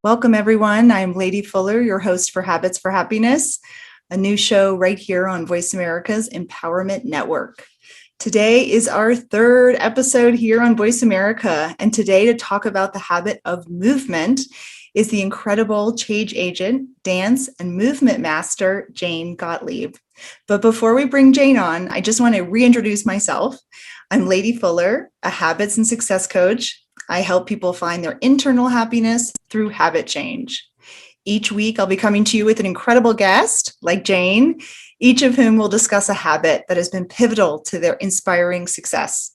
Welcome, everyone. I'm Lady Fuller, your host for Habits for Happiness, a new show right here on Voice America's Empowerment Network. Today is our third episode here on Voice America, and today to talk about the habit of movement is the incredible change agent, dance, and movement master, Jayne Gottlieb. But before we bring Jayne on, I just want to reintroduce myself. I'm Lady Fuller, a habits and success coach. I help people find their internal happiness through habit change. Each week, I'll be coming to you with an incredible guest like Jayne, each of whom will discuss a habit that has been pivotal to their inspiring success.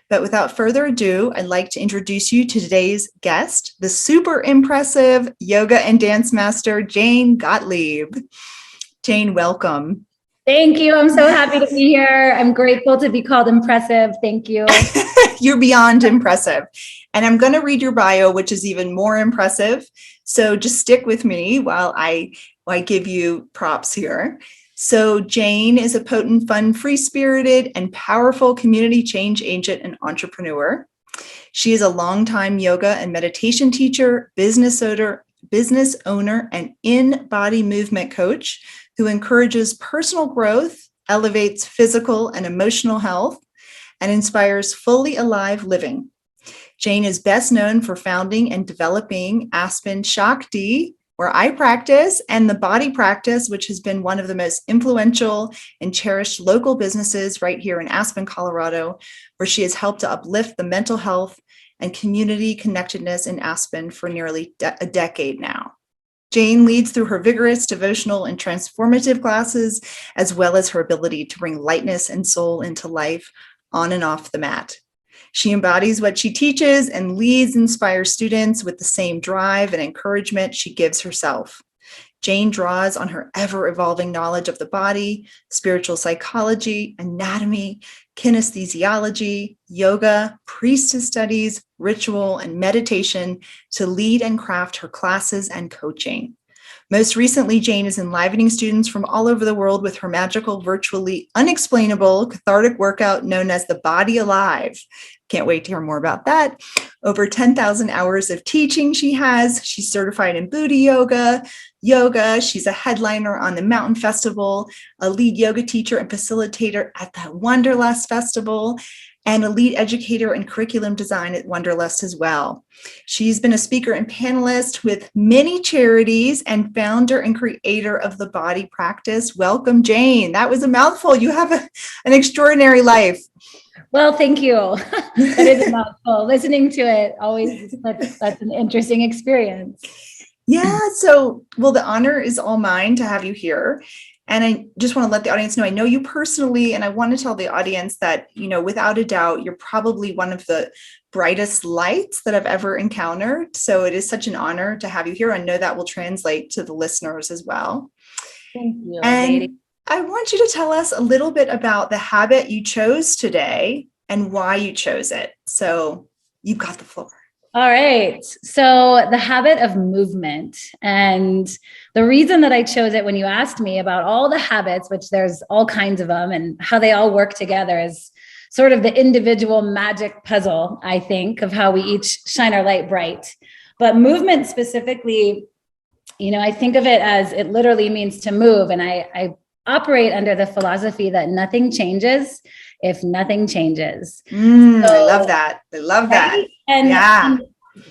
But without further ado, I'd like to introduce you to today's guest, the super impressive yoga and dance master, Jayne Gottlieb. Jayne, welcome. Thank you. I'm so happy to be here. I'm grateful to be called impressive. Thank you. You're beyond impressive. And I'm going to read your bio, which is even more impressive. So just stick with me while I give you props here. So Jayne is a potent, fun, free-spirited, and powerful community change agent and entrepreneur. She is a longtime yoga and meditation teacher, business owner, and in-body movement coach who encourages personal growth, elevates physical and emotional health, and inspires fully alive living. Jayne is best known for founding and developing Aspen Shakti, where I practice, and the Body Practice, which has been one of the most influential and cherished local businesses right here in Aspen, Colorado, where she has helped to uplift the mental health and community connectedness in Aspen for nearly a decade now. Jayne leads through her vigorous, devotional, and transformative classes, as well as her ability to bring lightness and soul into life on and off the mat. She embodies what she teaches and leads, inspires students with the same drive and encouragement she gives herself. Jayne draws on her ever-evolving knowledge of the body, spiritual psychology, anatomy, kinesiology, yoga, priestess studies, ritual, and meditation to lead and craft her classes and coaching. Most recently, Jayne is enlivening students from all over the world with her magical, virtually unexplainable, cathartic workout known as the Body Alive. Can't wait to hear more about that. Over 10,000 hours of teaching she has. She's certified in Buddha yoga. She's a headliner on the Mountain Festival, a lead yoga teacher and facilitator at the Wanderlust Festival, and a lead educator in curriculum design at Wanderlust as well. She's been a speaker and panelist with many charities and founder and creator of the Body Practice. Welcome, Jayne. That was a mouthful. You have an extraordinary life. Well, thank you. That is a mouthful. Listening to it, always, that's an interesting experience. Yeah. So, the honor is all mine to have you here. And I just want to let the audience know, I know you personally, and I want to tell the audience that, without a doubt, you're probably one of the brightest lights that I've ever encountered. So it is such an honor to have you here. I know that will translate to the listeners as well. Thank you. And lady. I want you to tell us a little bit about the habit you chose today and why you chose it. So you've got the floor. All right. So the habit of movement, and the reason that I chose it when you asked me about all the habits, which there's all kinds of them and how they all work together, is sort of the individual magic puzzle, I think, of how we each shine our light bright. But movement specifically, I think of it as it literally means to move. And I operate under the philosophy that nothing changes if nothing changes. So, I love that. I love that. Right? And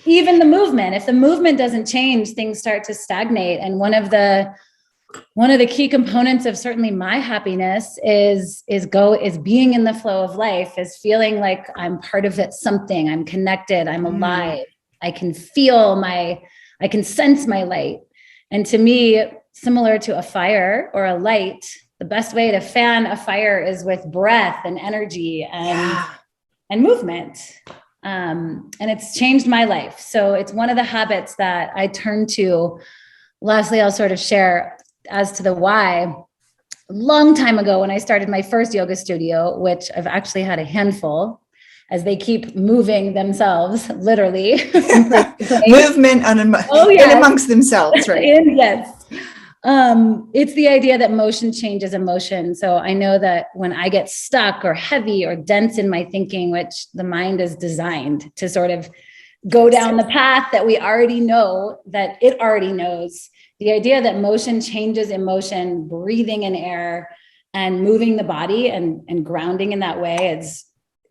even the movement, if the movement doesn't change, things start to stagnate. And one of the key components of certainly my happiness is being in the flow of life, is feeling like I'm part of it, something, I'm connected, I'm alive. I can I can sense my light. And to me, similar to a fire or a light, the best way to fan a fire is with breath and energy and movement. And it's changed my life. So it's one of the habits that I turn to. Lastly, I'll sort of share as to the why. A long time ago, when I started my first yoga studio, which I've actually had a handful, as they keep moving themselves, literally. Movement in amongst themselves, right? Yes. It's the idea that motion changes emotion. So I know that when I get stuck or heavy or dense in my thinking, which the mind is designed to sort of go down the path that we already know, that it already knows. The idea that motion changes emotion, breathing in air and moving the body and grounding in that way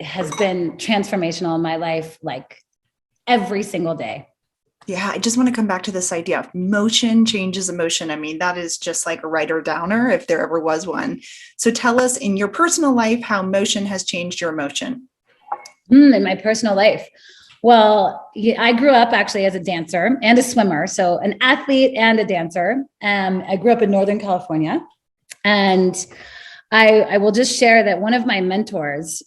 has been transformational in my life, like every single day. Yeah, I just want to come back to this idea of motion changes emotion. I mean, that is just like a writer downer if there ever was one. So tell us in your personal life how motion has changed your emotion. In my personal life. Well, I grew up actually as a dancer and a swimmer. So an athlete and a dancer. I grew up in Northern California. And I will just share that one of my mentors,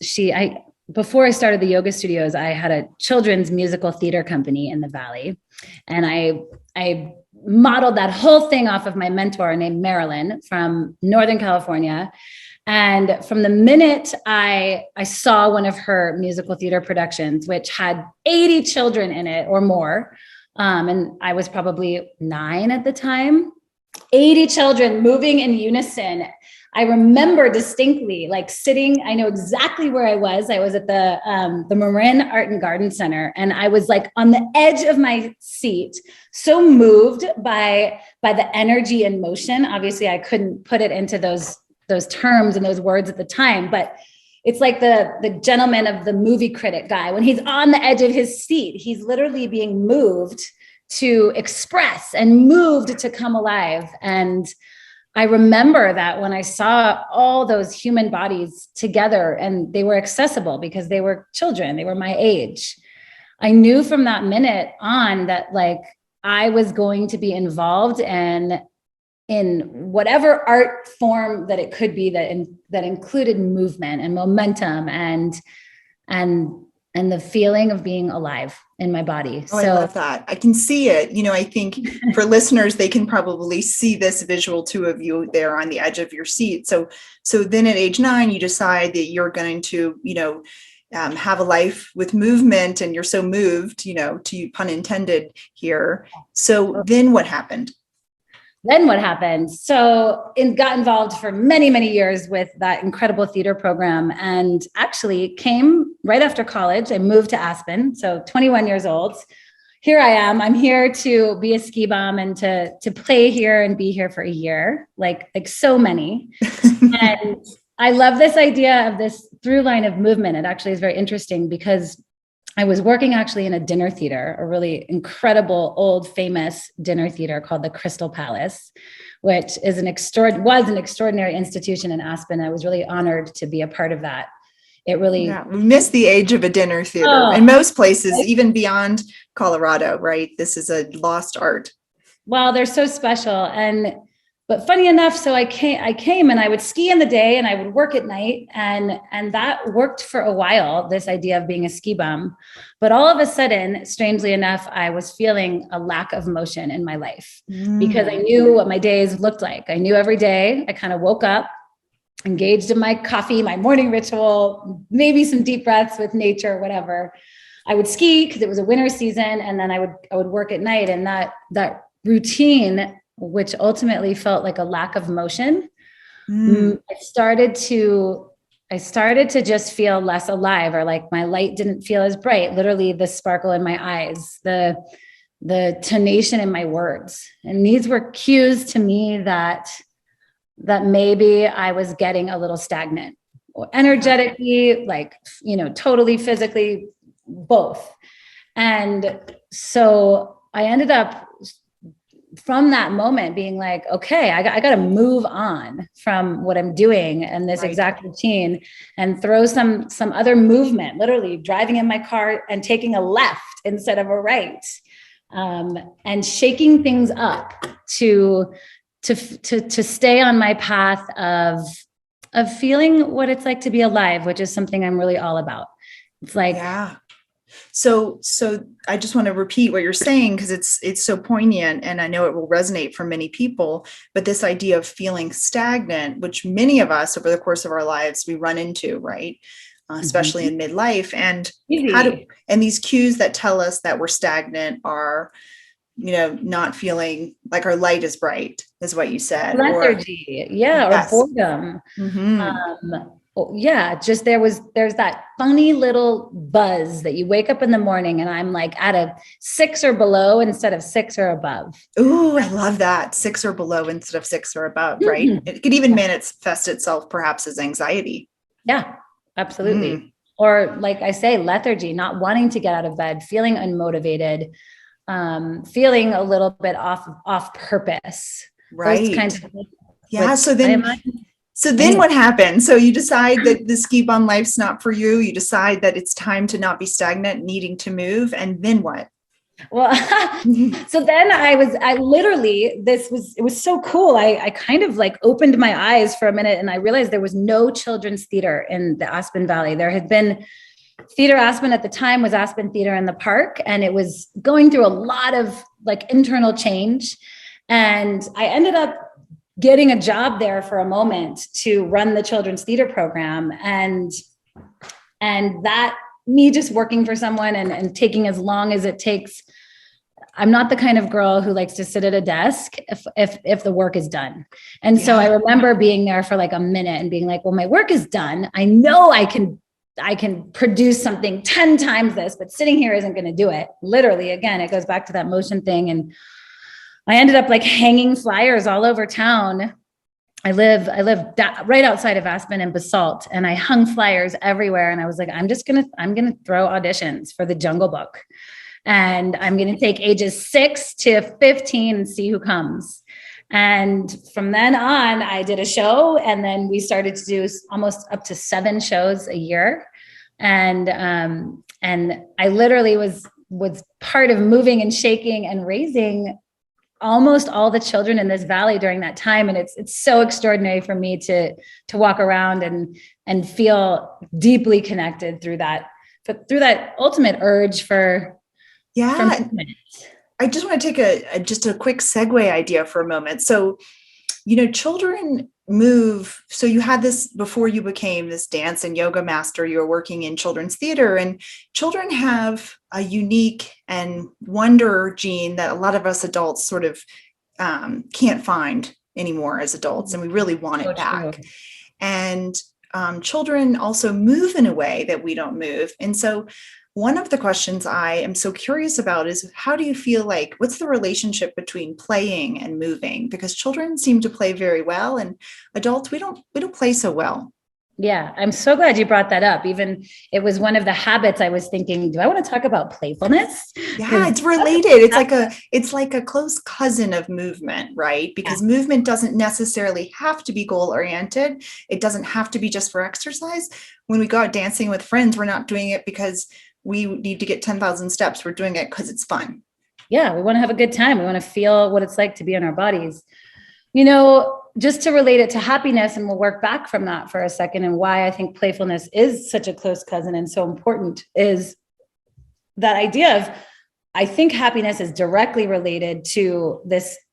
before I started the yoga studios, I had a children's musical theater company in the Valley. And I modeled that whole thing off of my mentor named Marilyn from Northern California. And from the minute I saw one of her musical theater productions, which had 80 children in it or more, and I was probably 9 at the time, 80 children moving in unison. I remember distinctly, like sitting, I know exactly where I was. I was at the Marin Art and Garden Center, and I was like on the edge of my seat, so moved by the energy and motion. Obviously, I couldn't put it into those terms and those words at the time, but it's like the gentleman of the movie critic guy, when he's on the edge of his seat, he's literally being moved to express and moved to come alive. And I remember that when I saw all those human bodies together and they were accessible because they were children, they were my age. I knew from that minute on that like I was going to be involved in whatever art form that it could be that included movement and momentum and the feeling of being alive in my body. Oh, I love that. I can see it. I think for listeners, they can probably see this visual too of you there on the edge of your seat. So then at age 9, you decide that you're going to, have a life with movement, and you're so moved, to pun intended here. So then what happened? So got involved for many, many years with that incredible theater program, and actually came right after college. I moved to Aspen. So 21 years old. Here I am. I'm here to be a ski bum and to play here and be here for a year, like so many. And I love this idea of this through line of movement. It actually is very interesting because I was working actually in a dinner theater, a really incredible old famous dinner theater called the Crystal Palace, which is was an extraordinary institution in Aspen. I was really honored to be a part of that. It really we miss the age of a dinner theater in most places, even beyond Colorado, right? This is a lost art. Well, they're so special. But funny enough, so I came and I would ski in the day and I would work at night, and that worked for a while, this idea of being a ski bum. But all of a sudden, strangely enough, I was feeling a lack of motion in my life because I knew what my days looked like. I knew every day I kind of woke up, engaged in my coffee, my morning ritual, maybe some deep breaths with nature, whatever. I would ski because it was a winter season, and then I would work at night, and that routine, which ultimately felt like a lack of motion. I started to just feel less alive, or like my light didn't feel as bright, literally the sparkle in my eyes, the tonation in my words. And these were cues to me that maybe I was getting a little stagnant, or energetically, like, totally physically, both. And so I ended up from that moment being like, okay, I got to move on from what I'm doing and this exact routine and throw some other movement, literally driving in my car and taking a left instead of a right, and shaking things up to stay on my path of feeling what it's like to be alive, which is something I'm really all about. It's like, yeah. So I just want to repeat what you're saying, because it's so poignant, and I know it will resonate for many people, but this idea of feeling stagnant, which many of us over the course of our lives, we run into, right? Especially in midlife, and and these cues that tell us that we're stagnant are, not feeling like our light is bright, is what you said. Lethargy, or boredom. yeah, just there's that funny little buzz that you wake up in the morning and I'm like at a 6 or below instead of 6 or above. Ooh, I love that. 6 or below instead of 6 or above, right? Mm-hmm. It could even manifest itself perhaps as anxiety. Yeah, absolutely. Or like I say, lethargy, not wanting to get out of bed, feeling unmotivated, feeling a little bit off purpose. Right. Those kinds of things. Yeah. So then what happened? So you decide that the ski bum life's not for you. You decide that it's time to not be stagnant, needing to move. And then what? Well, so then it was so cool. I kind of like opened my eyes for a minute and I realized there was no children's theater in the Aspen Valley. There had been Theater Aspen at the time was Aspen Theater in the Park, and it was going through a lot of like internal change. And I ended up getting a job there for a moment to run the children's theater program. And that me just working for someone and taking as long as it takes. I'm not the kind of girl who likes to sit at a desk if the work is done. And so I remember being there for like a minute and being like, well, my work is done. I know I can produce something 10 times this, but sitting here isn't going to do it. Literally, again, it goes back to that motion thing. And I ended up like hanging flyers all over town. I live right outside of Aspen in Basalt, and I hung flyers everywhere. And I was like, I'm going to throw auditions for the Jungle Book. And I'm going to take ages 6 to 15 and see who comes. And from then on, I did a show, and then we started to do almost up to 7 shows a year. And I literally was part of moving and shaking and raising almost all the children in this valley during that time. And it's so extraordinary for me to walk around and feel deeply connected through that ultimate urge for movement. I just want to take just a quick segue idea for a moment. So, children move. So you had this before you became this dance and yoga master, you were working in children's theater, and children have a unique and wonder gene that a lot of us adults sort of can't find anymore as adults. And we really want it back. True. And children also move in a way that we don't move. And so one of the questions I am so curious about is, how do you feel like, what's the relationship between playing and moving? Because children seem to play very well, and adults, we don't play so well. Yeah, I'm so glad you brought that up. Even it was one of the habits I was thinking, do I want to talk about playfulness? Yeah, it's related. It's like a close cousin of movement, right? Because movement doesn't necessarily have to be goal oriented. It doesn't have to be just for exercise. When we go out dancing with friends, we're not doing it because we need to get 10,000 steps. We're doing it because it's fun. Yeah, we want to have a good time. We want to feel what it's like to be in our bodies. Just to relate it to happiness, and we'll work back from that for a second, and why I think playfulness is such a close cousin and so important is that idea of, I think happiness is directly related to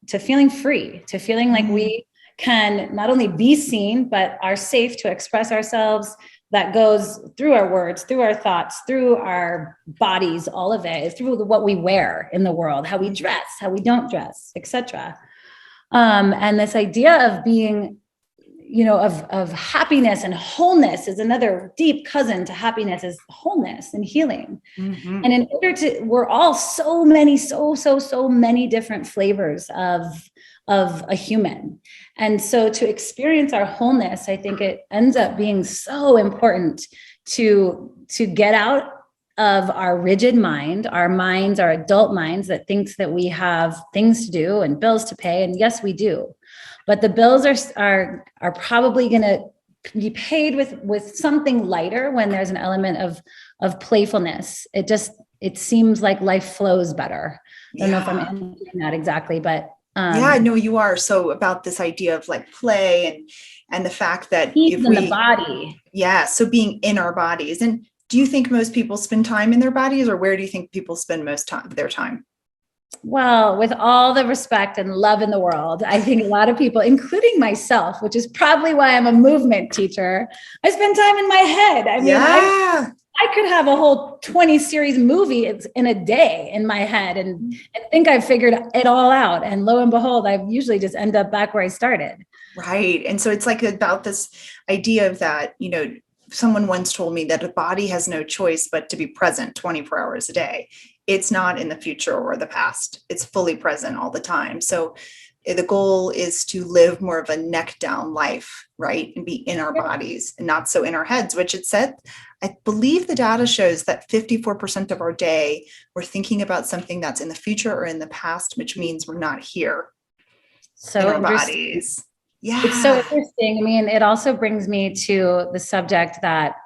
feeling free, to feeling like we can not only be seen, but are safe to express ourselves. That goes through our words, through our thoughts, through our bodies, all of it is through what we wear in the world, how we dress, how we don't dress, etc. And this idea of being, of happiness and wholeness is another deep cousin to happiness, is wholeness and healing. Mm-hmm. And in order we're all so many different flavors of a human. And so to experience our wholeness, I think it ends up being so important to get out of our rigid mind, our adult minds that thinks that we have things to do and bills to pay. And yes, we do. But the bills are probably going to be paid with something lighter when there's an element of playfulness. It seems like life flows better. I don't know if I'm answering that exactly, but no, you are. So about this idea of like play and the fact that in the body. Yeah. So being in our bodies. And do you think most people spend time in their bodies, or where do you think people spend most of their time? Well, with all the respect and love in the world, I think a lot of people, including myself, which is probably why I'm a movement teacher, I spend time in my head. I mean, I could have a whole 20 series movie in a day in my head and think I've figured it all out. And lo and behold, I usually just end up back where I started. Right. And so it's like about this idea of that, someone once told me that the body has no choice but to be present 24 hours a day. It's not in the future or the past. It's fully present all the time. So the goal is to live more of a neck down life, right? And be in our bodies and not so in our heads, which it said, I believe the data shows that 54% of our day, we're thinking about something that's in the future or in the past, which means we're not here in our bodies. Yeah. It's so interesting. I mean, it also brings me to the subject that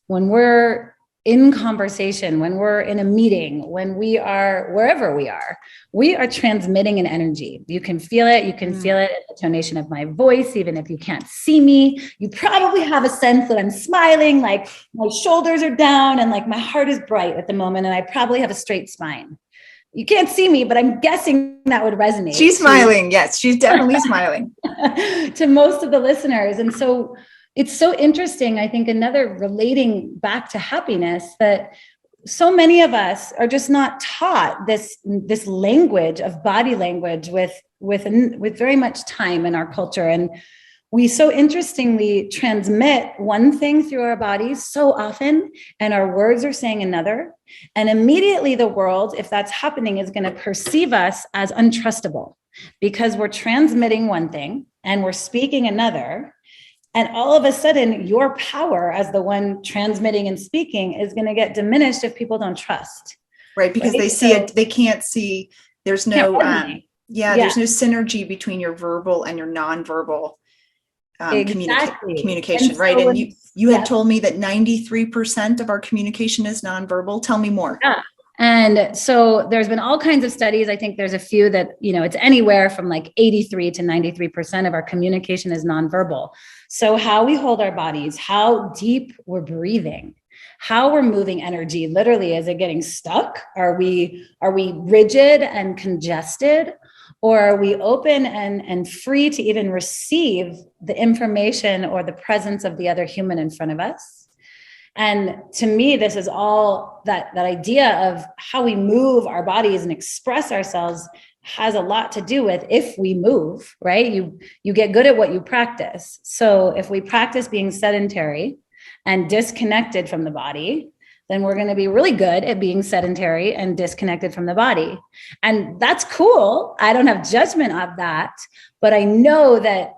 when we're in conversation, when we're in a meeting, when we are wherever we are transmitting an energy. You can feel it. You can feel it in the tonation of my voice, even if you can't see me. You probably have a sense that I'm smiling, like my shoulders are down and like my heart is bright at the moment. And I probably have a straight spine. You can't see me, but I'm guessing that would resonate. She's smiling. Yes, she's definitely smiling. To most of the listeners. And so it's so interesting. I think another relating back to happiness, that so many of us are just not taught this language of body language with very much time in our culture. And we so interestingly transmit one thing through our bodies so often, and our words are saying another. And immediately the world, if that's happening, is going to perceive us as untrustable because we're transmitting one thing and we're speaking another. And all of a sudden, your power as the one transmitting and speaking is going to get diminished if people don't trust. Right. Because they see it, they can't see, there's no, there's no synergy between your verbal and your nonverbal communication, right? And you had told me that 93% of our communication is nonverbal. Tell me more. Yeah. And so there's been all kinds of studies. I think there's a few that, it's anywhere from like 83 to 93% of our communication is nonverbal. So how we hold our bodies, how deep we're breathing, how we're moving energy. Literally, is it getting stuck? Are we rigid and congested? Or are we open and free to even receive the information or the presence of the other human in front of us? And to me, this is all that idea of how we move our bodies and express ourselves has a lot to do with if we move, right? You get good at what you practice. So if we practice being sedentary and disconnected from the body, then we're going to be really good at being sedentary and disconnected from the body. And that's cool. I don't have judgment of that, but I know that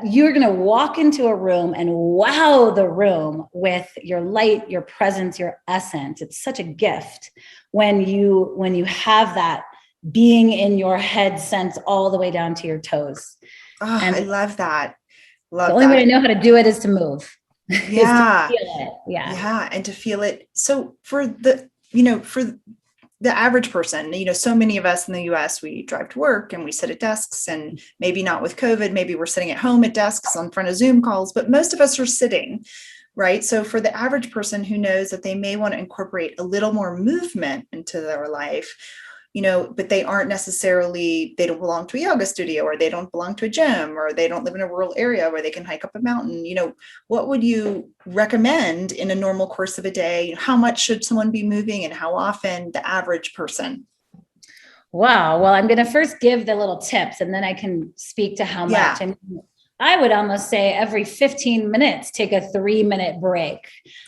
you're going to walk into a room and wow the room with your light, your presence, your essence. It's such a gift when you have that being in your head sense all the way down to your toes. Oh, and I love that. The only way I know how to do it is to move. Yeah. To feel it. Yeah. And to feel it. So for the average person, so many of us in the US, we drive to work and we sit at desks, and maybe not with COVID, maybe we're sitting at home at desks on front of Zoom calls, but most of us are sitting, right? So for the average person who knows that they may want to incorporate a little more movement into their life, but they aren't necessarily, they don't belong to a yoga studio, or they don't belong to a gym, or they don't live in a rural area where they can hike up a mountain. What would you recommend in a normal course of a day? How much should someone be moving, and how often, the average person? Wow. Well, I'm going to first give the little tips and then I can speak to how much. I mean, I would almost say every 15 minutes, take a 3-minute break.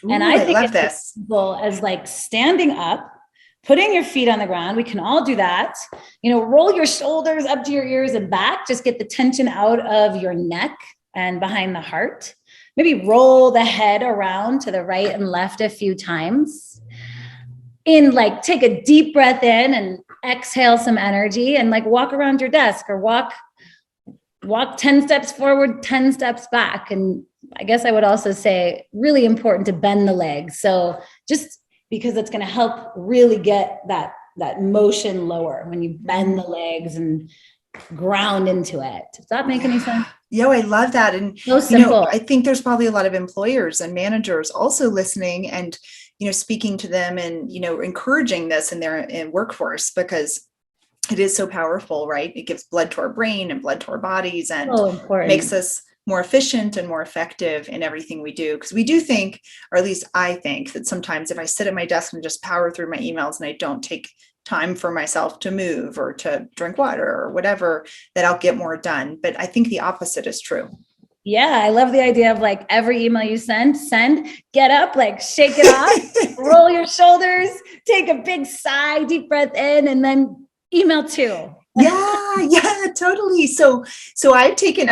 Ooh, and I think love it's this. as simple as like standing up, putting your feet on the ground. We can all do that. Roll your shoulders up to your ears and back. Just get the tension out of your neck and behind the heart. Maybe roll the head around to the right and left a few times. Take a deep breath in and exhale some energy, and walk around your desk, or walk 10 steps forward, 10 steps back. And I guess I would also say really important to bend the legs. So just because it's going to help really get that motion lower when you bend the legs and ground into it. Does that make any sense? Yeah, I love that. And so simple. I think there's probably a lot of employers and managers also listening and, speaking to them and, encouraging this in their workforce, because it is so powerful, right? It gives blood to our brain and blood to our bodies, and makes us more efficient and more effective in everything we do. Because we do think, or at least I think, that sometimes if I sit at my desk and just power through my emails and I don't take time for myself to move or to drink water or whatever, that I'll get more done. But I think the opposite is true. Yeah, I love the idea of like every email you send, get up, like shake it off, roll your shoulders, take a big sigh, deep breath in, and then email 2. Yeah, totally. So I've taken,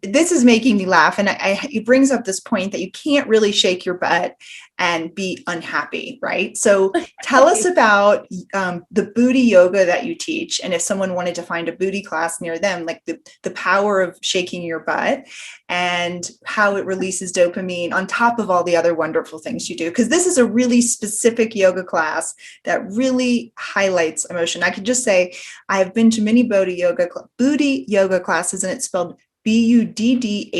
this is making me laugh. And it brings up this point that you can't really shake your butt and be unhappy, right? So tell us about the booty yoga that you teach. And if someone wanted to find a booty class near them, like the power of shaking your butt and how it releases dopamine on top of all the other wonderful things you do. Because this is a really specific yoga class that really highlights emotion. I could just say, I have been to many booty yoga classes, and it's spelled Buddhi,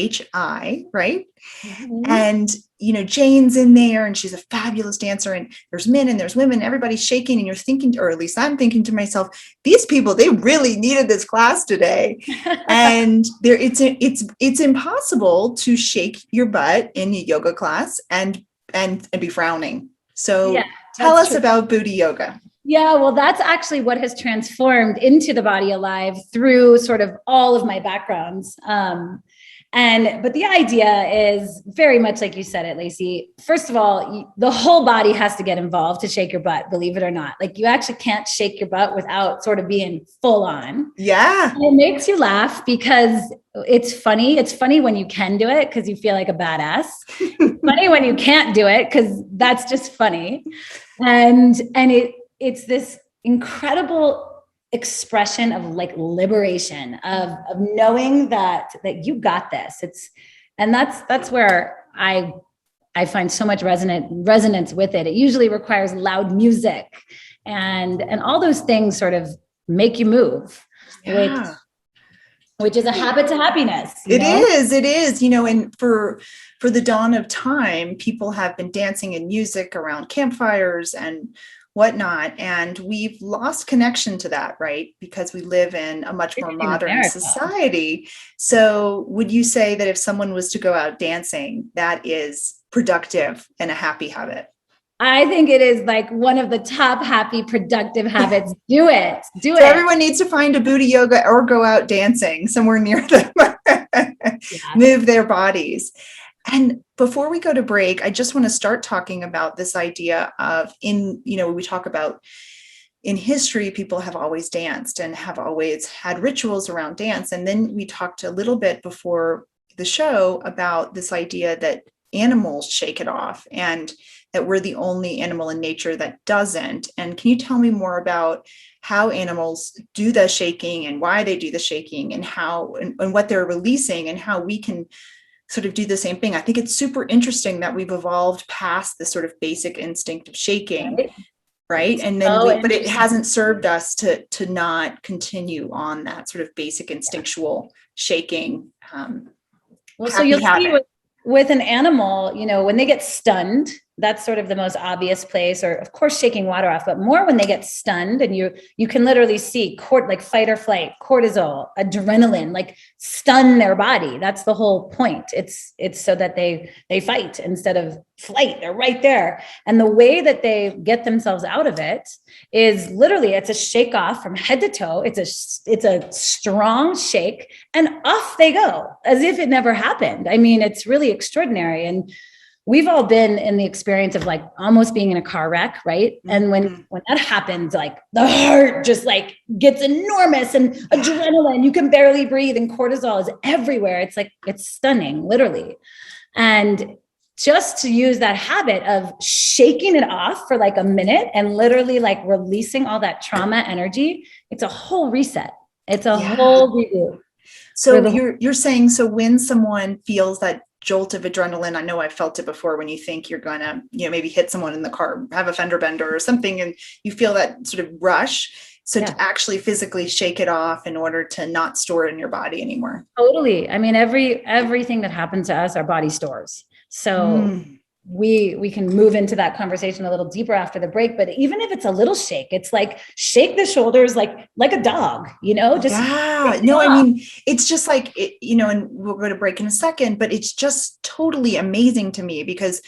right? Mm-hmm. And, Jayne's in there and she's a fabulous dancer, and there's men and there's women, everybody's shaking, and you're thinking, or at least I'm thinking to myself, these people, they really needed this class today. And it's impossible to shake your butt in a yoga class and be frowning. So tell us about booty yoga. Yeah, well, that's actually what has transformed into the Body Alive through sort of all of my backgrounds. But the idea is very much like you said it, Lacey. First of all, the whole body has to get involved to shake your butt, believe it or not. Like, you actually can't shake your butt without sort of being full on. Yeah. And it makes you laugh because it's funny. It's funny when you can do it because you feel like a badass. Funny when you can't do it because that's just funny. And it's this incredible expression of like liberation of knowing that you got this. That's where I find so much resonance with it. It usually requires loud music and all those things sort of make you move, which is a habit to happiness. It is, and for the dawn of time, people have been dancing in music around campfires and whatnot. And we've lost connection to that, right? Because we live in a much more modern society. So would you say that if someone was to go out dancing, that is productive and a happy habit? I think it is like one of the top happy, productive habits. Do it. So everyone needs to find a booty yoga or go out dancing somewhere near them. Move their bodies. And before we go to break, I just want to start talking about this idea of we talk about in history, people have always danced and have always had rituals around dance. And then we talked a little bit before the show about this idea that animals shake it off and that we're the only animal in nature that doesn't. And can you tell me more about how animals do the shaking and why they do the shaking and how and what they're releasing and how we can sort of do the same thing? I think it's super interesting that we've evolved past the sort of basic instinct of shaking, right? And then, but it hasn't served us to not continue on that sort of basic instinctual shaking. So you'll see with an animal, when they get stunned, that's sort of the most obvious place, or of course shaking water off, but more when they get stunned and you can literally see like fight or flight, cortisol, adrenaline, like stun their body. That's the whole point. It's so that they fight instead of flight. They're right there. And the way that they get themselves out of it is literally, it's a shake off from head to toe. It's a strong shake and off they go as if it never happened. I mean, it's really extraordinary. And we've all been in the experience of like almost being in a car wreck, right? And when that happens, like the heart just like gets enormous and adrenaline, you can barely breathe and cortisol is everywhere. It's like, it's stunning, literally. And just to use that habit of shaking it off for like a minute and literally like releasing all that trauma energy, it's a whole reset. It's a whole reboot. So you're saying, so when someone feels that jolt of adrenaline, I know I've felt it before, when you think you're going to, maybe hit someone in the car, have a fender bender or something, and you feel that sort of rush. So to actually physically shake it off in order to not store it in your body anymore. Totally. I mean, everything that happens to us, our body stores. So we can move into that conversation a little deeper after the break, but even if it's a little shake, it's like shake the shoulders like a dog, just I mean, it's just like, and we'll go to break in a second, but it's just totally amazing to me because,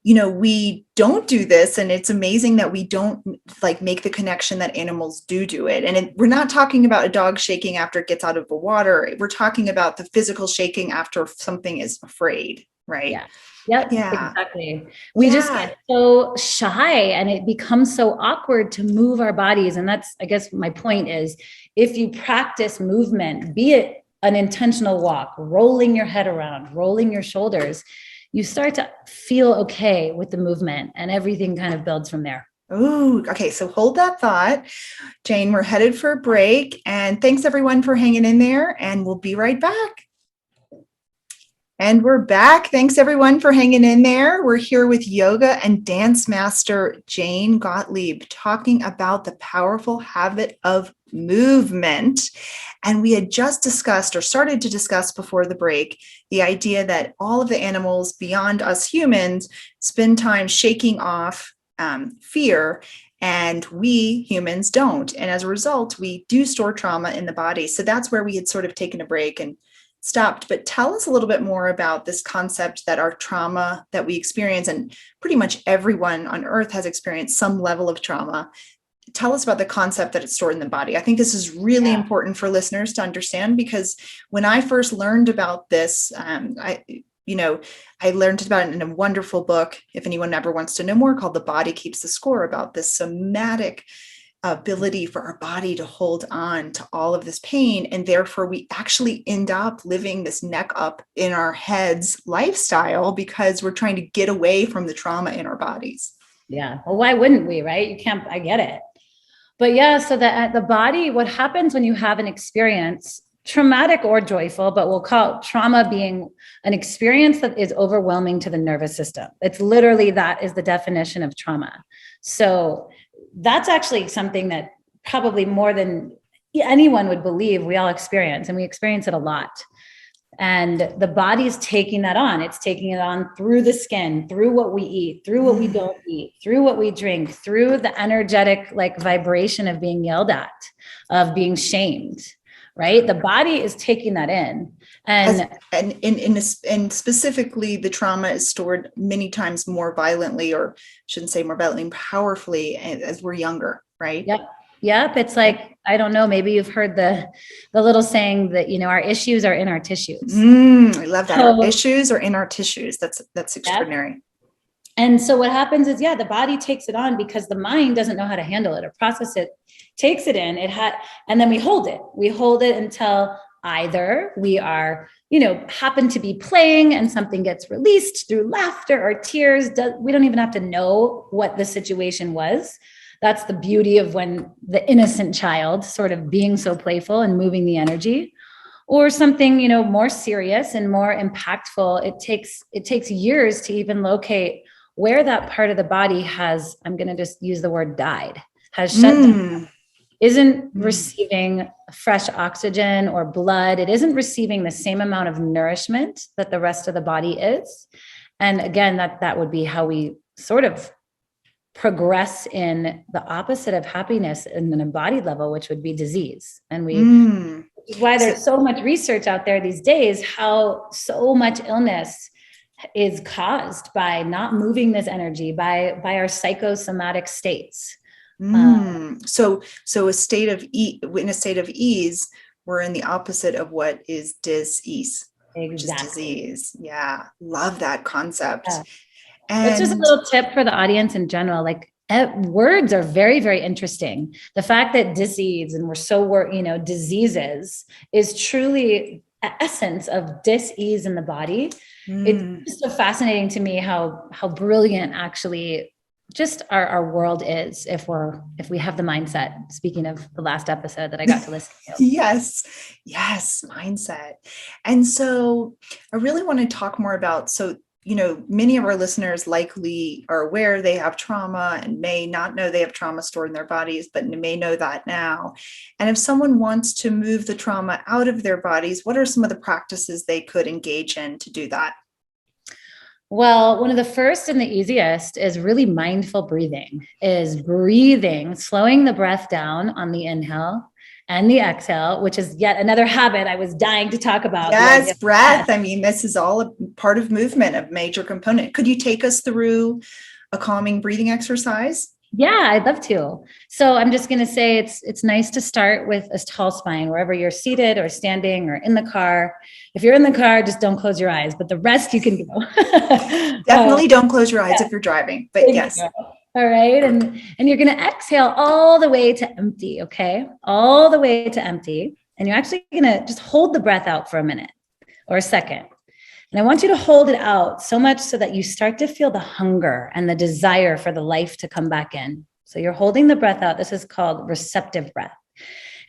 we don't do this, and it's amazing that we don't like make the connection that animals do it. And we're not talking about a dog shaking after it gets out of the water. We're talking about the physical shaking after something is afraid, right? Yeah. Yep, Yeah. exactly. We just get so shy, and it becomes so awkward to move our bodies. And that's, I guess my point is, if you practice movement, be it an intentional walk, rolling your head around, rolling your shoulders, you start to feel okay with the movement, and everything kind of builds from there. Oh, okay. So hold that thought, Jayne. We're headed for a break, and thanks everyone for hanging in there, and we'll be right back. And we're back. Thanks everyone for hanging in there. We're here with yoga and dance master Jayne Gottlieb talking about the powerful habit of movement. And we had just discussed, or started to discuss before the break, the idea that all of the animals beyond us humans spend time shaking off fear, and we humans don't. And as a result, we do store trauma in the body. So that's where we had sort of taken a break and stopped. But tell us a little bit more about this concept that our trauma that we experience, and pretty much everyone on earth has experienced some level of trauma. Tell us about the concept that it's stored in the body. I think this is really important for listeners to understand, because when I first learned about this, I learned about it in a wonderful book, if anyone ever wants to know more, called The Body Keeps the Score, about this somatic ability for our body to hold on to all of this pain. And therefore we actually end up living this neck up in our heads lifestyle because we're trying to get away from the trauma in our bodies. Yeah. Well, why wouldn't we, right? I get it. But yeah, so the body, what happens when you have an experience, traumatic or joyful, but we'll call trauma being an experience that is overwhelming to the nervous system. It's literally, that is the definition of trauma. So that's actually something that probably more than anyone would believe we all experience, and we experience it a lot. And the body's taking that on. It's taking it on through the skin, through what we eat, through what we don't eat, through what we drink, through the energetic vibration of being yelled at, of being shamed, right? The body is taking that in. And specifically, the trauma is stored many times more violently, or shouldn't say more violently, powerfully as we're younger, right? Yep. It's like, I don't know, maybe you've heard the little saying that, our issues are in our tissues. I love that. Our issues are in our tissues. That's extraordinary. Yep. And so what happens is, the body takes it on because the mind doesn't know how to handle it or process it, takes it in, and then we hold it. We hold it until either we are, happen to be playing and something gets released through laughter or tears. We don't even have to know what the situation was. That's the beauty of when the innocent child sort of being so playful and moving the energy, or something, more serious and more impactful. It takes years to even locate where that part of the body has, I'm going to just use the word died, has shut down, isn't receiving fresh oxygen or blood. It isn't receiving the same amount of nourishment that the rest of the body is. And again, that would be how we sort of progress in the opposite of happiness in an embodied level, which would be disease. And which is why there's so much research out there these days, how so much illness is caused by not moving this energy, by our psychosomatic states. So in a state of ease, we're in the opposite of what is dis-ease, which is disease. Yeah, love that concept. Yeah. And it's just a little tip for the audience in general. Words are very, very interesting. The fact that disease, and diseases, is truly the essence of dis-ease in the body. It's just so fascinating to me how brilliant actually just our world is if we have the mindset. Speaking of the last episode that I got to listen to. Yes, mindset. And so I really want to talk more about, many of our listeners likely are aware they have trauma and may not know they have trauma stored in their bodies, but may know that now. And if someone wants to move the trauma out of their bodies, what are some of the practices they could engage in to do that? Well, one of the first and the easiest is really mindful breathing, slowing the breath down on the inhale and the exhale, which is yet another habit I was dying to talk about. Yes, breath. I mean, this is all a part of movement, a major component. Could you take us through a calming breathing exercise? Yeah, I'd love to. So I'm just going to say it's nice to start with a tall spine wherever you're seated or standing or in the car. If you're in the car, just don't close your eyes, but the rest you can go. Definitely don't close your eyes if you're driving, but yes. All right. And you're going to exhale all the way to empty. Okay. All the way to empty. And you're actually going to just hold the breath out for a minute or a second. And I want you to hold it out so much so that you start to feel the hunger and the desire for the life to come back in. So you're holding the breath out. This is called receptive breath.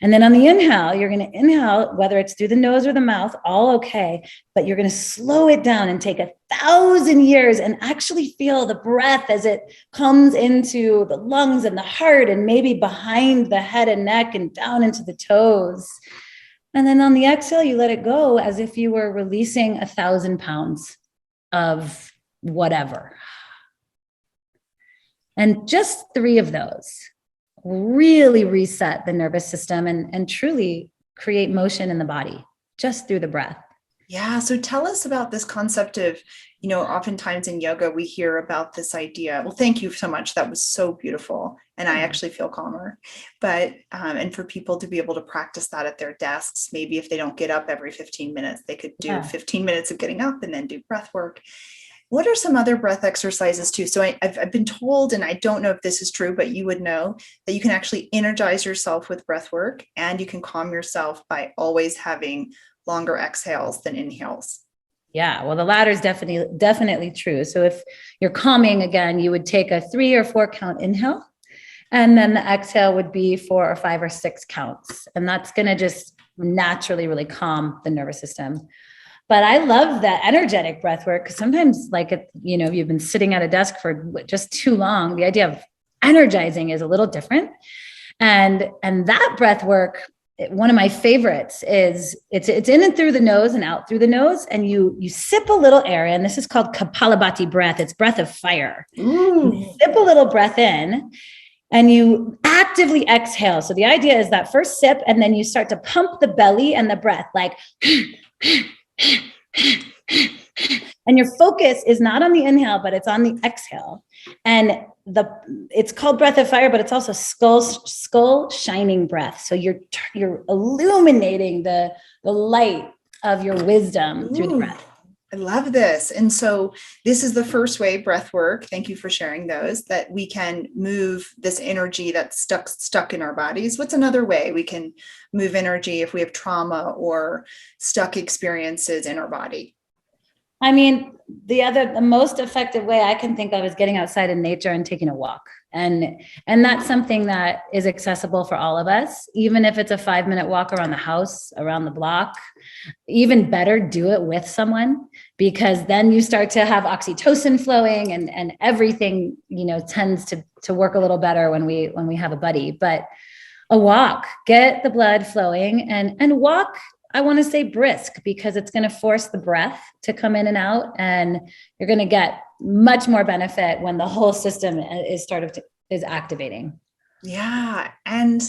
And then on the inhale, you're going to inhale, whether it's through the nose or the mouth, all okay, but you're going to slow it down and take 1,000 years and actually feel the breath as it comes into the lungs and the heart and maybe behind the head and neck and down into the toes. And then on the exhale, you let it go as if you were releasing 1,000 pounds of whatever. And just 3 of those really reset the nervous system and truly create motion in the body just through the breath. Yeah. So tell us about this concept of, oftentimes in yoga, we hear about this idea. Well, thank you so much. That was so beautiful. And I actually feel calmer. But, and for people to be able to practice that at their desks, maybe if they don't get up every 15 minutes, they could do 15 minutes of getting up and then do breath work. What are some other breath exercises too? So I've been told, and I don't know if this is true, but you would know that you can actually energize yourself with breath work and you can calm yourself by always having longer exhales than inhales. Yeah, well, the latter is definitely true. So if you're calming again, you would take a 3 or 4 count inhale, and then the exhale would be 4 or 5 or 6 counts. And that's going to just naturally really calm the nervous system. But I love that energetic breath work because sometimes you've been sitting at a desk for just too long. The idea of energizing is a little different. And that breath work, one of my favorites is it's in and through the nose and out through the nose. And you sip a little air in. This is called Kapalabhati breath. It's breath of fire. You sip a little breath in and you actively exhale. So the idea is that first sip, and then you start to pump the belly and the breath like, and your focus is not on the inhale, but it's on the exhale. And it's called breath of fire, but it's also skull shining breath. So you're illuminating the light of your wisdom through the breath. I love this. And so this is the first way, breath work. Thank you for sharing those, that we can move this energy that's stuck in our bodies. What's another way we can move energy if we have trauma or stuck experiences in our body? I mean, the most effective way I can think of is getting outside in nature and taking a walk. And that's something that is accessible for all of us, even if it's a 5-minute walk around the house, around the block. Even better, do it with someone, because then you start to have oxytocin flowing and everything, tends to work a little better when we have a buddy. But a walk, get the blood flowing and walk. I want to say brisk because it's going to force the breath to come in and out, and you're going to get much more benefit when the whole system is activating. Yeah. And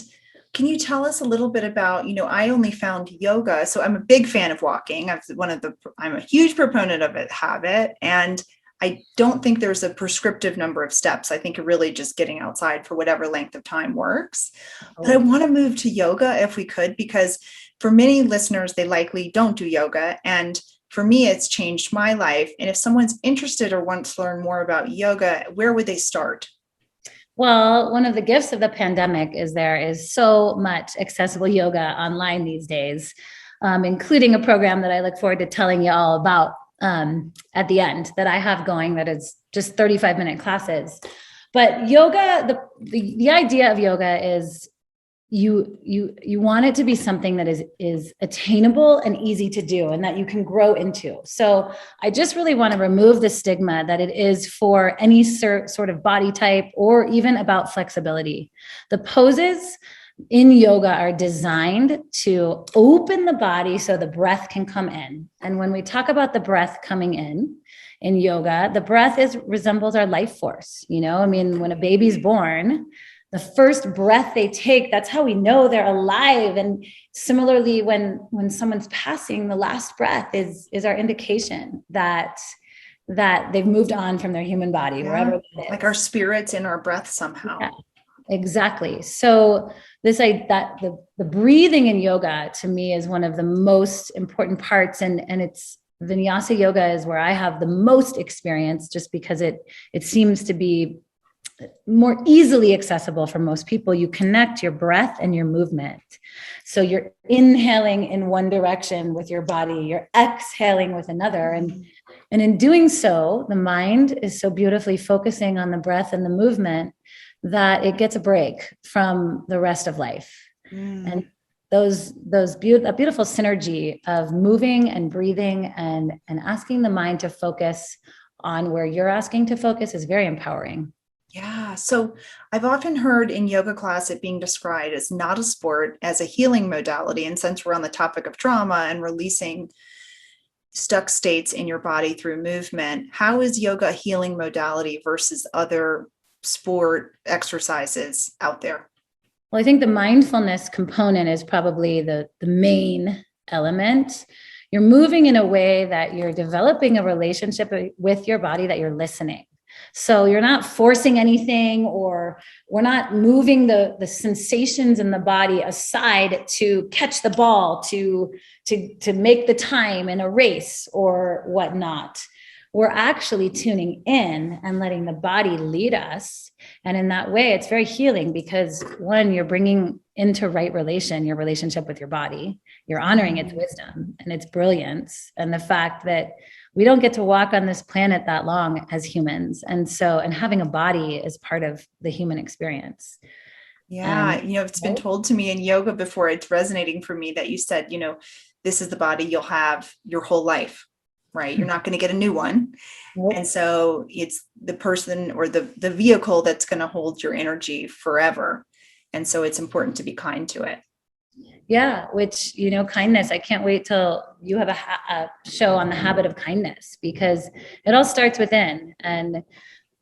can you tell us a little bit about, I only found yoga. So I'm a big fan of walking. I'm a huge proponent of it, habit. And I don't think there's a prescriptive number of steps. I think really just getting outside for whatever length of time works. But I want to move to yoga if we could, because for many listeners, they likely don't do yoga. And for me, it's changed my life. And if someone's interested or wants to learn more about yoga, where would they start? Well, one of the gifts of the pandemic is there is so much accessible yoga online these days, including a program that I look forward to telling you all about at the end that I have going that is just 35-minute classes. But yoga, the idea of yoga is you want it to be something that is attainable and easy to do and that you can grow into. So I just really want to remove the stigma that it is for any sort of body type or even about flexibility. The poses in yoga are designed to open the body so the breath can come in. And when we talk about the breath coming in yoga, the breath resembles our life force. When a baby's born, the first breath they take, that's how we know they're alive. And similarly, when someone's passing, the last breath is our indication that they've moved on from their human body, wherever that is. Like our spirit's in our breath somehow. Yeah, exactly. So the breathing in yoga to me is one of the most important parts. And it's Vinyasa yoga is where I have the most experience, just because it seems to be more easily accessible for most people. You connect your breath and your movement. So you're inhaling in one direction with your body, you're exhaling with another. And in doing so, the mind is so beautifully focusing on the breath and the movement that it gets a break from the rest of life. And that beautiful synergy of moving and breathing and asking the mind to focus on where you're asking to focus is very empowering. Yeah. So I've often heard in yoga class it being described as not a sport, as a healing modality. And since we're on the topic of trauma and releasing stuck states in your body through movement, how is yoga a healing modality versus other sport exercises out there? Well, I think the mindfulness component is probably the main element. You're moving in a way that you're developing a relationship with your body, that you're listening. So you're not forcing anything, or we're not moving the sensations in the body aside to catch the ball, to make the time in a race or whatnot. We're actually tuning in and letting the body lead us. And in that way, it's very healing, because one, you're bringing into right relation your relationship with your body. You're honoring its wisdom and its brilliance, and the fact that we don't get to walk on this planet that long as humans. And having a body is part of the human experience. Yeah. It's been told to me in yoga before, it's resonating for me that you said, this is the body you'll have your whole life, right? You're not going to get a new one. Nope. And so it's the person or the vehicle that's going to hold your energy forever. And so it's important to be kind to it. Yeah, which, kindness, I can't wait till you have a show on the habit of kindness, because it all starts within. And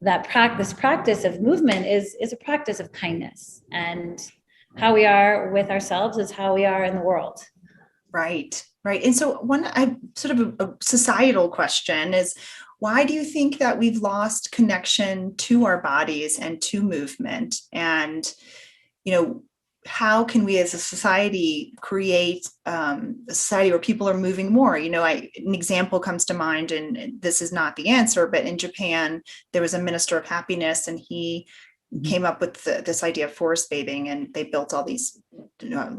that practice of movement is a practice of kindness, and how we are with ourselves is how we are in the world. Right. And so sort of a societal question is, why do you think that we've lost connection to our bodies and to movement? And, how can we as a society create a society where people are moving more? An example comes to mind, and this is not the answer, but in Japan, there was a minister of happiness, and he came up with this idea of forest bathing, and they built all these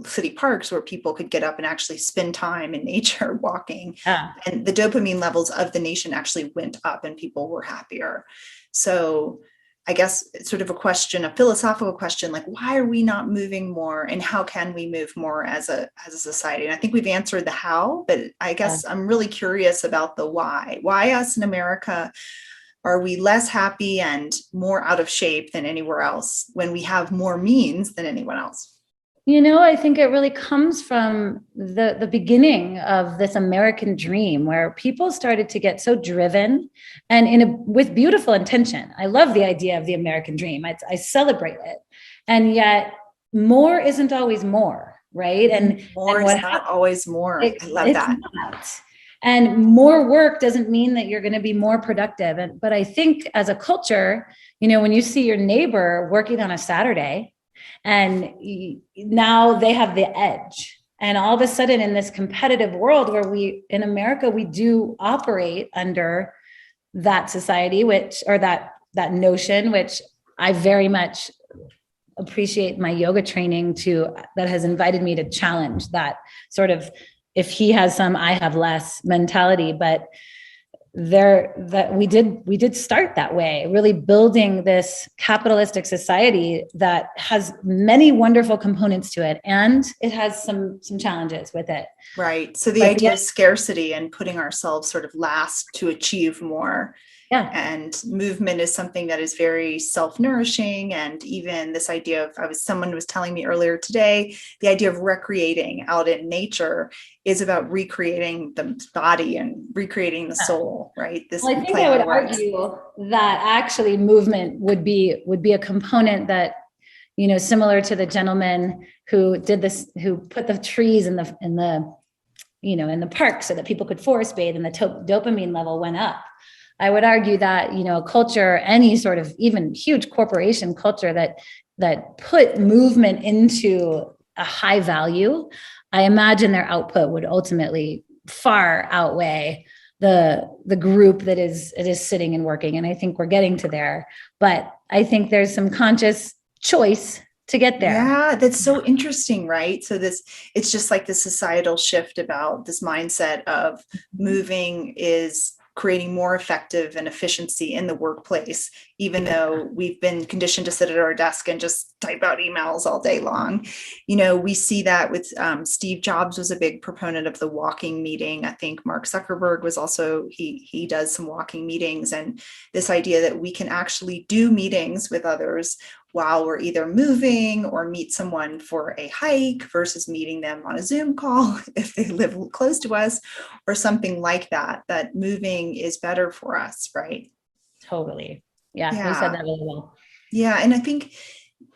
city parks where people could get up and actually spend time in nature walking. And the dopamine levels of the nation actually went up, and people were happier. So I guess it's sort of a philosophical question, like, why are we not moving more, and how can we move more as a society? And I think we've answered the how, but I guess I'm really curious about the why. Why us in America are we less happy and more out of shape than anywhere else when we have more means than anyone else? I think it really comes from the beginning of this American dream, where people started to get so driven and with beautiful intention. I love the idea of the American dream. I celebrate it. And yet more isn't always more, right? And more is not always more. I love that. Not. And more work doesn't mean that you're going to be more productive. But I think as a culture, when you see your neighbor working on a Saturday, and now they have the edge. And all of a sudden, in this competitive world where in America, we do operate under that society, that notion, which I very much appreciate my yoga training that has invited me to challenge that sort of, if he has some, I have less mentality. But we did start that way, really building this capitalistic society that has many wonderful components to it, and it has some challenges with it. Right. So the idea of scarcity and putting ourselves sort of last to achieve more. Yeah. And movement is something that is very self-nourishing. And even this idea of, someone was telling me earlier today, the idea of recreating out in nature is about recreating the body and recreating the soul, right? I think I would argue that actually movement would be a component that similar to the gentleman who did this, who put the trees in the park so that people could forest bathe and the dopamine level went up. I would argue that, a culture, any sort of even huge corporation culture that put movement into a high value, I imagine their output would ultimately far outweigh the group that is sitting and working. And I think we're getting to there, but I think there's some conscious choice to get there. Yeah, that's so interesting, right? So it's just like the societal shift about this mindset of moving is creating more effective and efficiency in the workplace, even though we've been conditioned to sit at our desk and just type out emails all day long. We see that with Steve Jobs was a big proponent of the walking meeting. I think Mark Zuckerberg was also, he does some walking meetings, and this idea that we can actually do meetings with others while we're either moving or meet someone for a hike versus meeting them on a Zoom call if they live close to us or something like that, that moving is better for us, right? Totally. Yeah. You said that really well. Yeah. And I think,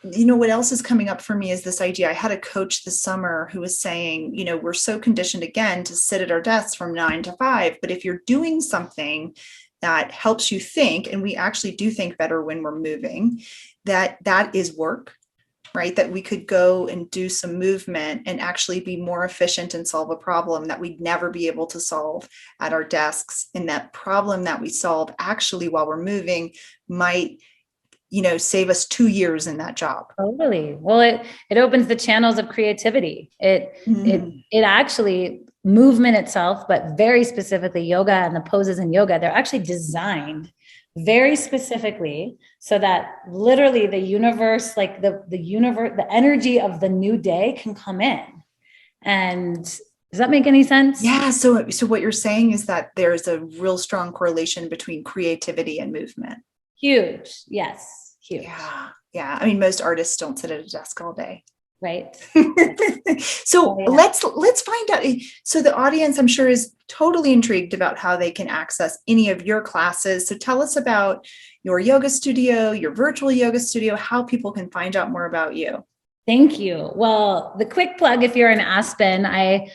what else is coming up for me is this idea. I had a coach this summer who was saying, we're so conditioned again to sit at our desks from 9 to 5, but if you're doing something that helps you think, and we actually do think better when we're moving, that is work, right? That we could go and do some movement and actually be more efficient and solve a problem that we'd never be able to solve at our desks. And that problem that we solve actually while we're moving might, save us 2 years in that job. Totally. Well, it opens the channels of creativity. It actually, movement itself, but very specifically yoga and the poses in yoga, they're actually designed very specifically so that literally the universe, like the universe, the energy of the new day can come in. And does that make any sense? Yeah. So what you're saying is that there's a real strong correlation between creativity and movement. Huge. Yes. Huge. Yeah. Yeah. I mean, most artists don't sit at a desk all day. Right. So let's find out. So the audience, I'm sure, is totally intrigued about how they can access any of your classes. So tell us about your yoga studio, your virtual yoga studio, how people can find out more about you. Thank you. Well, the quick plug, if you're in Aspen, I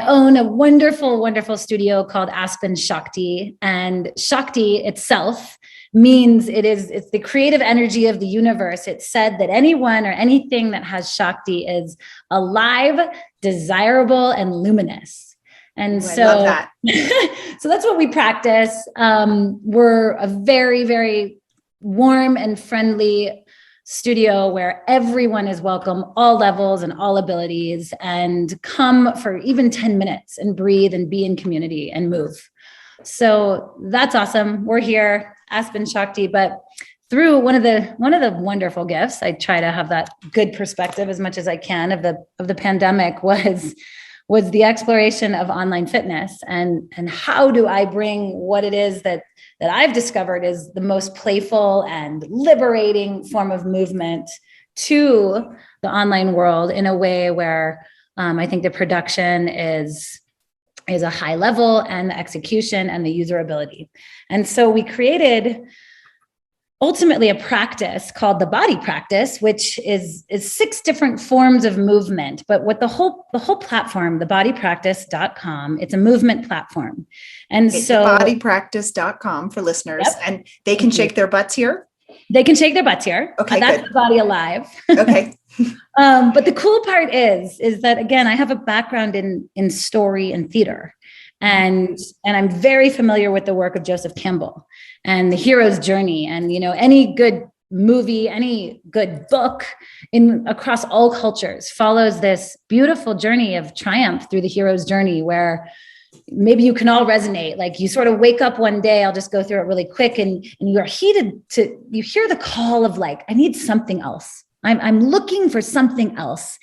own a wonderful, wonderful studio called Aspen Shakti, and Shakti itself means it's the creative energy of the universe. It's said that anyone or anything that has Shakti is alive, desirable, and luminous. And so, I love that. So that's what we practice. We're a very, very warm and friendly studio where everyone is welcome, all levels and all abilities, and come for even 10 minutes and breathe and be in community and move. So that's awesome. We're here, Aspen Shakti, but through one of the wonderful gifts, I try to have that good perspective as much as I can of the pandemic was the exploration of online fitness and how do I bring what it is that I've discovered is the most playful and liberating form of movement to the online world in a way where I think the production is a high level and the execution and the usability. And so we created ultimately a practice called the body practice, which is 6 different forms of movement. But what the whole platform, thebodypractice.com, it's a movement platform. And it's so bodypractice.com for listeners. Yep. And they can shake their butts here. They can shake their butts here. Okay, that's the body alive. Okay. But the cool part is that, again, I have a background in story and theater. And I'm very familiar with the work of Joseph Campbell and the hero's journey. And, any good movie, any good book across all cultures follows this beautiful journey of triumph through the hero's journey, where maybe you can all resonate. Like you sort of wake up one day, I'll just go through it really quick. And you're you hear the call of like, I need something else. I'm looking for something else.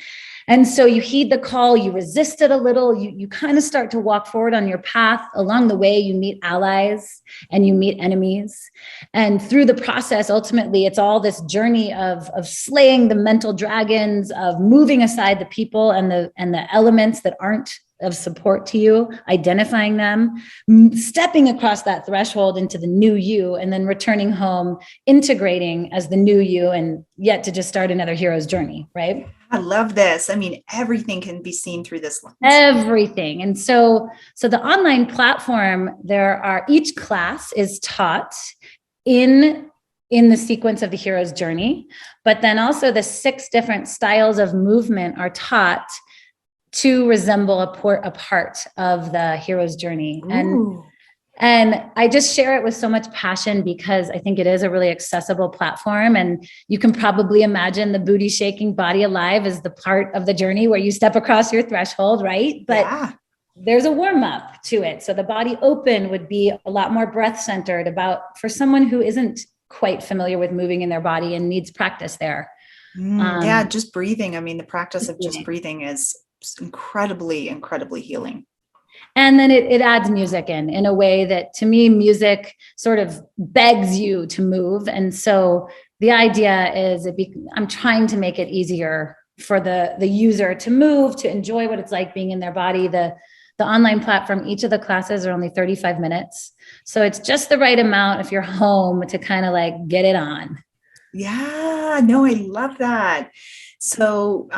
And so you heed the call, you resist it a little, you kind of start to walk forward on your path. Along the way, you meet allies and you meet enemies. And through the process, ultimately, it's all this journey of slaying the mental dragons, of moving aside the people and the elements that aren't of support to you, identifying them, stepping across that threshold into the new you, and then returning home, integrating as the new you, and yet to just start another hero's journey, right? I love this. I mean, everything can be seen through this lens. Everything. And so the online platform, each class is taught in the sequence of the hero's journey, but then also the 6 different styles of movement are taught to resemble a part of the hero's journey. And I just share it with so much passion because I think it is a really accessible platform. And you can probably imagine the booty shaking body alive as the part of the journey where you step across your threshold, right? But there's a warm up to it. So the body open would be a lot more breath centered for someone who isn't quite familiar with moving in their body and needs practice there. Just breathing. I mean, the practice of just breathing is incredibly, incredibly healing. And then it adds music in a way that, to me, music sort of begs you to move. And so the idea is I'm trying to make it easier for the user to move, to enjoy what it's like being in their body. The online platform, each of the classes are only 35 minutes. So it's just the right amount if you're home to kind of like get it on. Yeah, no, I love that. So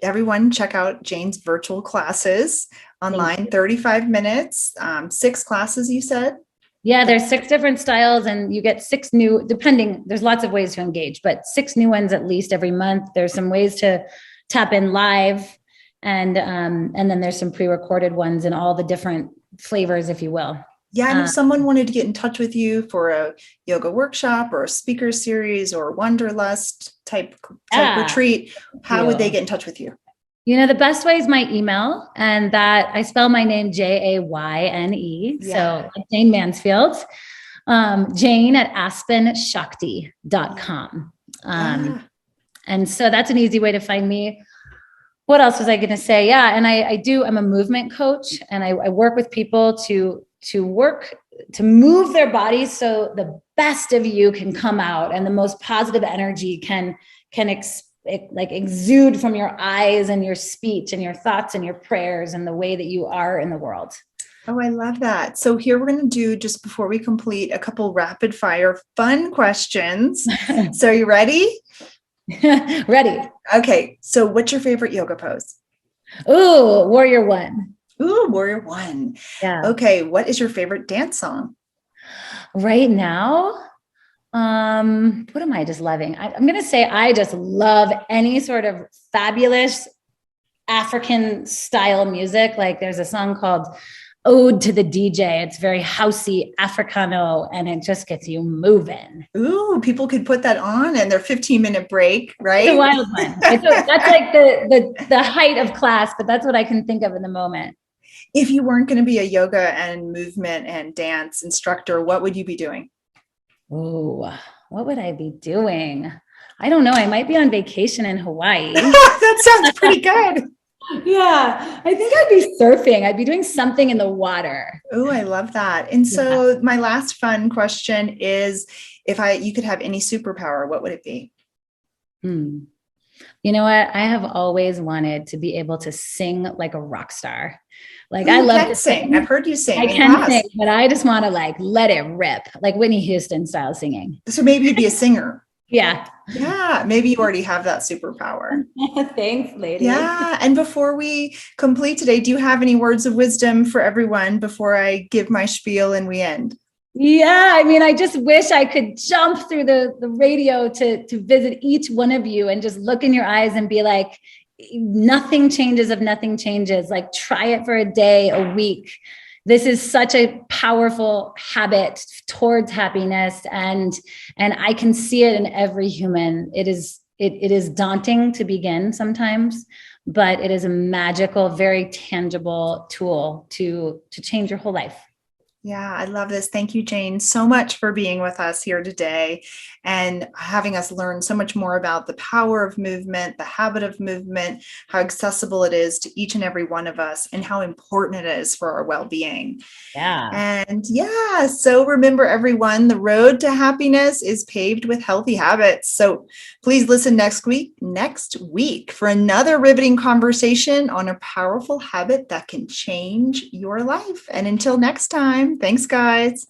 everyone check out Jayne's virtual classes online, 35 minutes, 6 classes, you said? Yeah, there's 6 different styles and you get 6 new, there's lots of ways to engage, but 6 new ones at least every month. There's some ways to tap in live and then there's some pre-recorded ones in all the different flavors, if you will. Yeah, and if someone wanted to get in touch with you for a yoga workshop or a speaker series or wanderlust type retreat, how would they get in touch with you? The best way is my email, and that I spell my name Jayne. So like Jayne Mansfield, Jayne at aspenshakti.com. And so that's an easy way to find me. What else was I going to say? Yeah. And I'm a movement coach, and I work with people to move their bodies so the best of you can come out and the most positive energy can exude from your eyes and your speech and your thoughts and your prayers and the way that you are in the world. Oh, I love that. So here we're going to do, just before we complete, a couple rapid fire fun questions. So are you ready? Ready. Okay. So what's your favorite yoga pose? Ooh, Warrior One. Ooh, Warrior One. Yeah. Okay. What is your favorite dance song? Right now, what am I just loving? I'm going to say I just love any sort of fabulous African style music. Like there's a song called Ode to the DJ. It's very housey, Africano, and it just gets you moving. Ooh, people could put that on in their 15-minute break, right? It's a wild one. That's like the height of class, but that's what I can think of in the moment. If you weren't going to be a yoga and movement and dance instructor, what would you be doing? Oh, what would I be doing? I don't know. I might be on vacation in Hawaii. That sounds pretty good. Yeah, I think I'd be surfing. I'd be doing something in the water. Oh, I love that. And so my last fun question is, if you could have any superpower, what would it be? You know what? I have always wanted to be able to sing like a rock star. Like I love to sing. I've heard you sing. I can sing, but I just want to let it rip, like Whitney Houston style singing. So maybe you'd be a singer. Yeah. Yeah. Maybe you already have that superpower. Thanks, lady. Yeah. And before we complete today, do you have any words of wisdom for everyone before I give my spiel and we end? Yeah. I mean, I just wish I could jump through the radio to visit each one of you and just look in your eyes and be like, nothing changes if nothing changes. Like, try it for a day, a week. This is such a powerful habit towards happiness. And I can see it in every human. It is daunting to begin sometimes, but it is a magical, very tangible tool to change your whole life. Yeah, I love this. Thank you, Jayne, so much for being with us here today and having us learn so much more about the power of movement, the habit of movement, how accessible it is to each and every one of us, and how important it is for our well-being. Yeah. And yeah, so remember, everyone, the road to happiness is paved with healthy habits. So please listen next week for another riveting conversation on a powerful habit that can change your life. And until next time, thanks, guys.